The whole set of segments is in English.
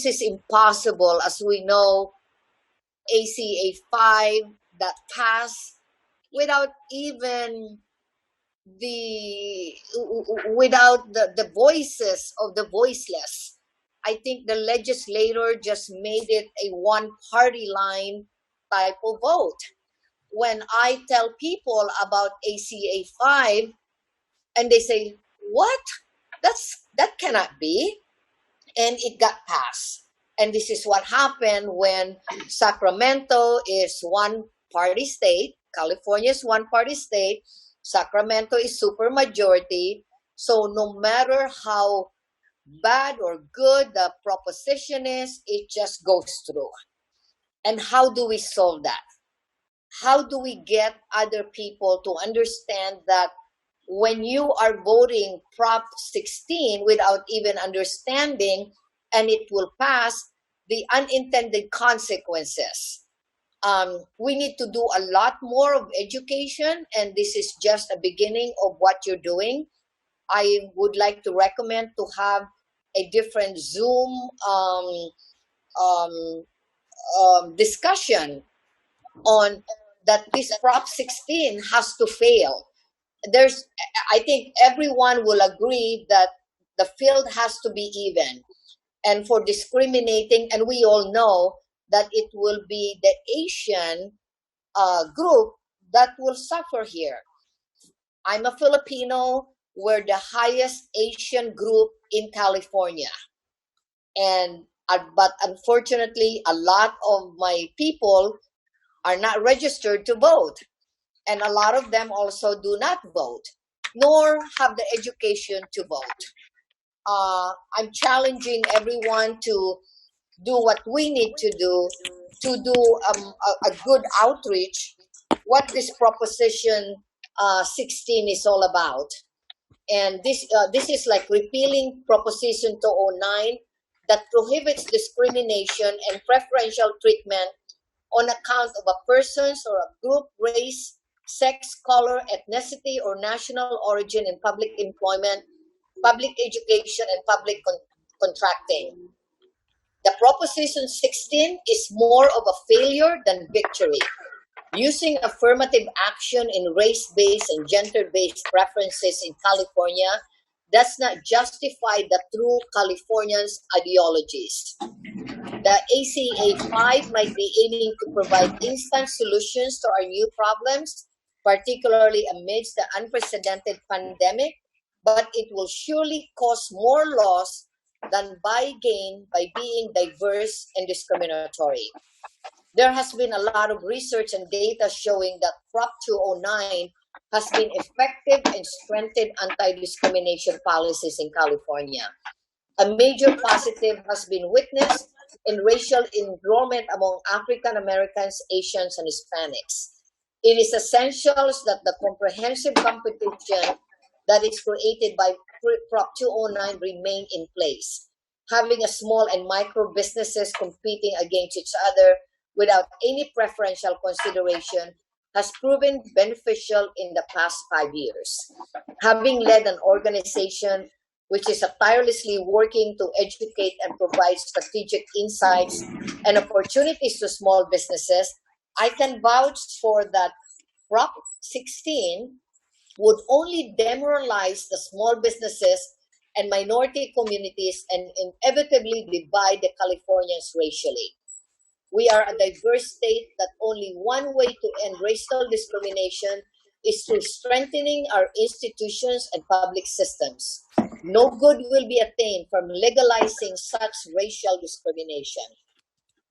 this is impossible, as we know, ACA 5 that passed without even the voices of the voiceless. I think the legislator just made it a one-party line type of vote. When I tell people about ACA 5, and they say, what? That cannot be. And it got passed. And this is what happened when Sacramento is one-party state, California is one-party state, Sacramento is supermajority. So no matter how bad or good the proposition is, it just goes through. And how do we solve that? How do we get other people to understand that when you are voting Prop 16 without even understanding, and it will pass, the unintended consequences? We need to do a lot more of education, and this is just a beginning of what you're doing. I would like to recommend to have a different Zoom discussion on that this Prop 16 has to fail. I think everyone will agree that the field has to be even. And for discriminating, and we all know that it will be the Asian group that will suffer here. I'm a Filipino. We're the highest Asian group in California. But unfortunately, a lot of my people are not registered to vote. And a lot of them also do not vote, nor have the education to vote. I'm challenging everyone to do what we need to do a good outreach, what this Proposition 16 is all about. And this is like repealing Proposition 209 that prohibits discrimination and preferential treatment on account of a person's or a group, race, sex, color, ethnicity, or national origin in public employment, public education, and public contracting. The Proposition 16 is more of a failure than victory. Using affirmative action in race-based and gender-based preferences in California does not justify the true Californians' ideologies. The ACA 5 might be aiming to provide instant solutions to our new problems, particularly amidst the unprecedented pandemic, but it will surely cause more loss than gain by being diverse and discriminatory. There has been a lot of research and data showing that Prop 209 has been effective and strengthened anti-discrimination policies in California. A major positive has been witnessed in racial enrollment among African Americans, Asians, and Hispanics. It is essential that the comprehensive competition that is created by Prop 209 remain in place. Having a small and micro businesses competing against each other without any preferential consideration has proven beneficial in the past 5 years. Having led an organization which is tirelessly working to educate and provide strategic insights and opportunities to small businesses, I can vouch for that Prop 16 would only demoralize the small businesses and minority communities and inevitably divide the Californians racially. We are a diverse state that only one way to end racial discrimination is through strengthening our institutions and public systems. No good will be attained from legalizing such racial discrimination.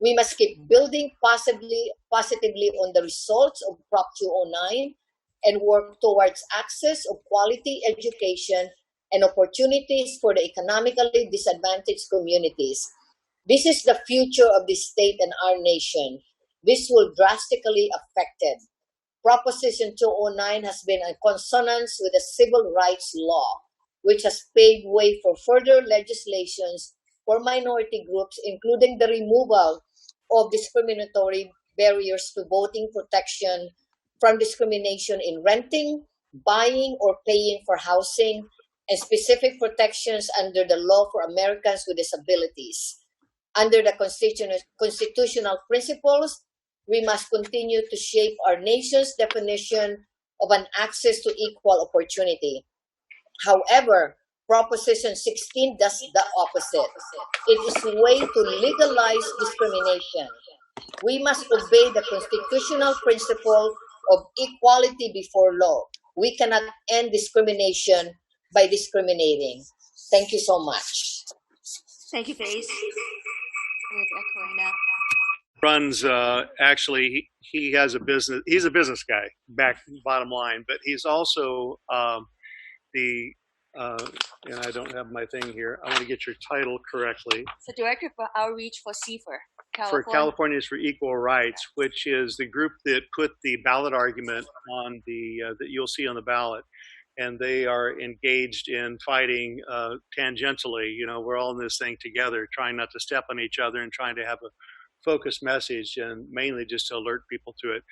We must keep building positively on the results of Prop 209 and work towards access of quality education and opportunities for the economically disadvantaged communities. This is the future of this state and our nation. This will drastically affect it. Proposition 209 has been in consonance with the civil rights law, which has paved way for further legislations for minority groups, including the removal of discriminatory barriers to voting protection from discrimination in renting, buying, or paying for housing, and specific protections under the law for Americans with disabilities. Under the constitutional principles, we must continue to shape our nation's definition of an access to equal opportunity. However, Proposition 16 does the opposite. It is a way to legalize discrimination. We must obey the constitutional principle of equality before law. We cannot end discrimination by discriminating. Thank you so much. Thank you, Faith. It's echoing now. Runs actually he has a business. He's a business guy. Bottom line, but he's also and I don't have my thing here. I want to get your title correctly. The Director for Outreach for CFER, For Californians for Equal Rights, which is the group that put the ballot argument on that you'll see on the ballot. And they are engaged in fighting tangentially. You know, we're all in this thing together, trying not to step on each other and trying to have a focused message, and mainly just to alert people to it.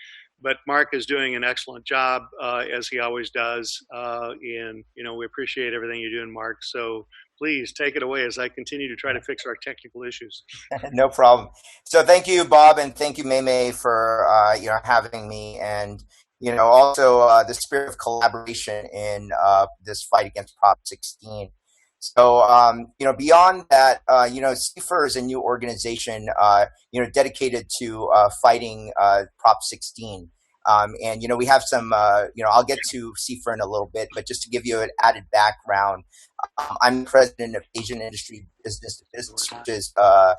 But Mark is doing an excellent job, as he always does. And, you know, we appreciate everything you're doing, Mark. So please take it away as I continue to try to fix our technical issues. No problem. So thank you, Bob, and thank you, Mei, for, having me. And, also the spirit of collaboration in this fight against Prop 16. So, beyond that, CFER is a new organization, dedicated to fighting Prop 16. And, we have some, I'll get to CFER in a little bit, but just to give you an added background, I'm president of Asian Industry Business to Business, which is a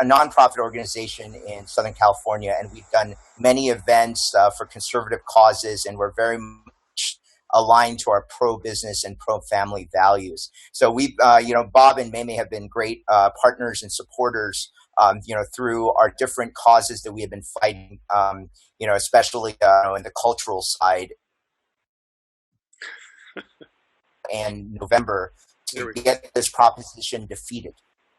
nonprofit organization in Southern California. And we've done many events for conservative causes, and we're very much aligned to our pro-business and pro-family values. So we, Bob and Mei have been great partners and supporters, through our different causes that we have been fighting, especially in the cultural side. And November to get this proposition defeated.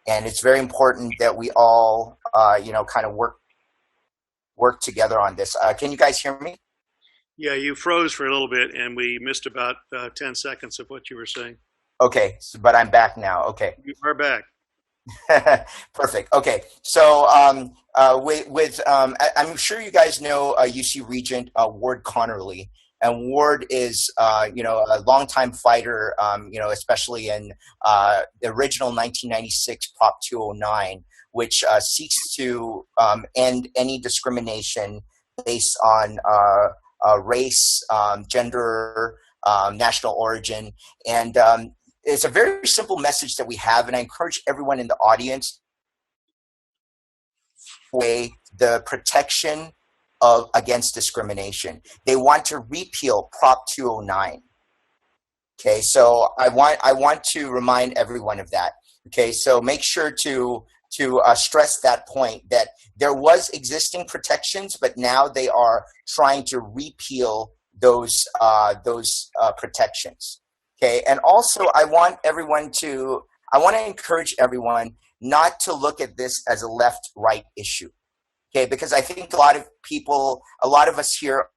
And it's very important that we all, kind of work together on this. Can you guys hear me? Yeah, you froze for a little bit, and we missed about 10 seconds of what you were saying. Okay, but I'm back now. Okay. You are back. Perfect. Okay, so I'm sure you guys know UC Regent Ward Connerly, and Ward is a longtime fighter, especially in the original 1996 Prop 209, which seeks to end any discrimination based on race, gender, national origin, and it's a very simple message that we have, and I encourage everyone in the audience the protection against discrimination. They want to repeal Prop 209. Okay, so I want to remind everyone of that. Okay, so make sure to stress that point, that there was existing protections, but now they are trying to repeal those protections. Okay, and also I want to encourage everyone not to look at this as a left-right issue. Okay, because I think a lot of us here,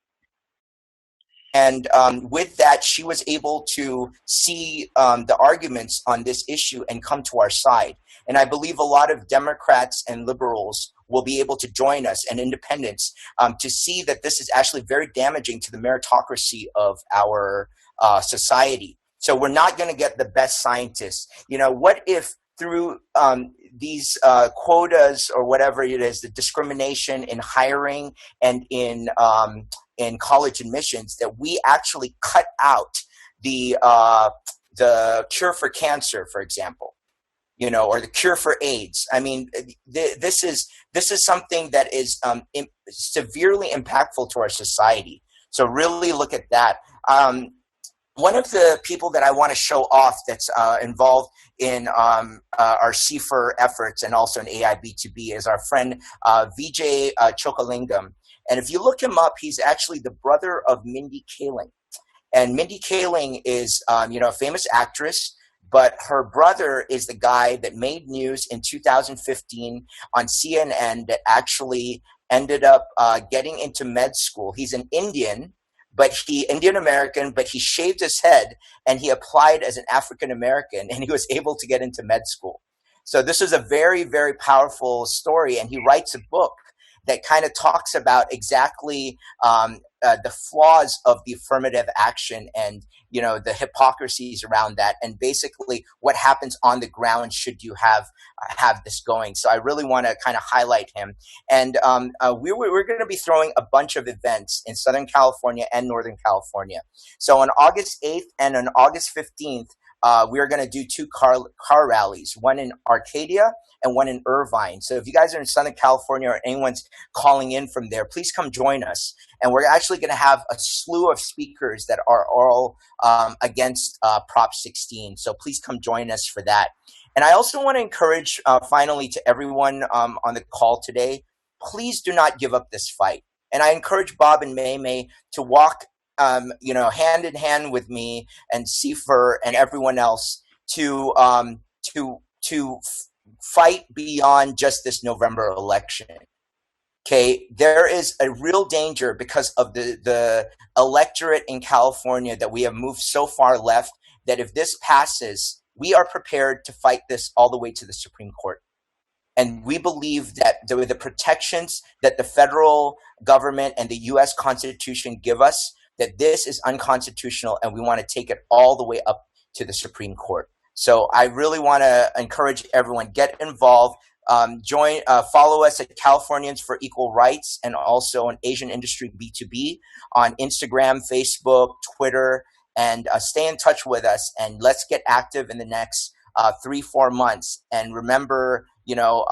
and with that, she was able to see the arguments on this issue and come to our side. And I believe a lot of Democrats and liberals will be able to join us, and independents, to see that this is actually very damaging to the meritocracy of our society. So we're not going to get the best scientists. What if through these quotas or whatever it is, the discrimination in hiring and in college admissions, that we actually cut out the cure for cancer, for example, or the cure for AIDS. I mean, this is something that is severely impactful to our society. So really look at that. One of the people that I want to show off that's involved in our CFER efforts and also in AIB2B is our friend Vijay Chokalingam. And if you look him up, he's actually the brother of Mindy Kaling. And Mindy Kaling is a famous actress, but her brother is the guy that made news in 2015 on CNN that actually ended up getting into med school. He's an Indian American, but he shaved his head and he applied as an African American, and he was able to get into med school. So this is a very, very powerful story, and he writes a book that kind of talks about exactly the flaws of the affirmative action and, you know, the hypocrisies around that, and basically what happens on the ground should you have this going. So I really want to kind of highlight him. And we're going to be throwing a bunch of events in Southern California and Northern California. So on August 8th and on August 15th, we're going to do 2 car rallies, one in Arcadia and one in Irvine. So if you guys are in Southern California or anyone's calling in from there, please come join us. And we're actually going to have a slew of speakers that are all against Prop 16. So please come join us for that. And I also want to encourage, finally, to everyone on the call today, please do not give up this fight. And I encourage Bob and May to walk you know, hand in hand with me and Seifer and everyone else to fight beyond just this November election. Okay, there is a real danger because of the electorate in California that we have moved so far left that if this passes, we are prepared to fight this all the way to the Supreme Court. And we believe that the protections that the federal government and the U.S. Constitution give us, that this is unconstitutional, and we want to take it all the way up to the Supreme Court. So I really want to encourage everyone, get involved, follow us at Californians for Equal Rights, and also on Asian Industry B2B on Instagram, Facebook, Twitter, and stay in touch with us, and let's get active in the next 3-4 months. And remember, you know,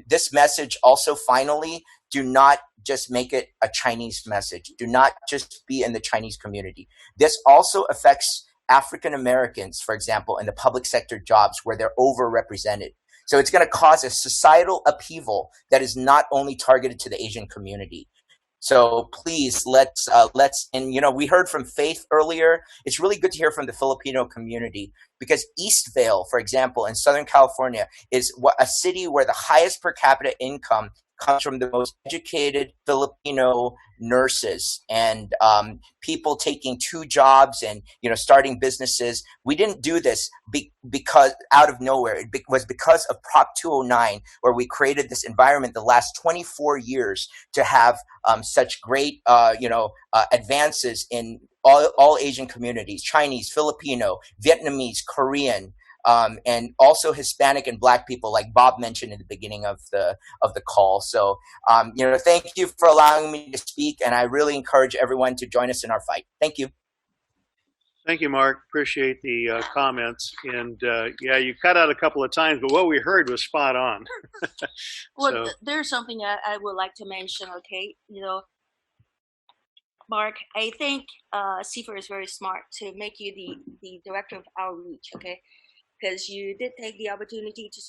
this message also, finally, do not just make it a Chinese message. Do not just be in the Chinese community. This also affects African Americans, for example, in the public sector jobs where they're overrepresented. So it's going to cause a societal upheaval that is not only targeted to the Asian community. So please, let's and you know, we heard from Faith earlier. It's really good to hear from the Filipino community, because Eastvale, for example, in Southern California, is a city where the highest per capita income comes from the most educated Filipino nurses and people taking 2 jobs and, you know, starting businesses. We didn't do this because out of nowhere. It was because of Prop 209, where we created this environment the last 24 years to have such great, advances in all Asian communities: Chinese, Filipino, Vietnamese, Korean, and also Hispanic and Black people, like Bob mentioned in the beginning of the call. So, thank you for allowing me to speak, and I really encourage everyone to join us in our fight. Thank you. Thank you, Mark. Appreciate the comments. And yeah, you cut out a couple of times, but what we heard was spot on. Well, there's something I would like to mention. Okay, you know, Mark, I think Seifer is very smart to make you the director of outreach. Okay, because you did take the opportunity to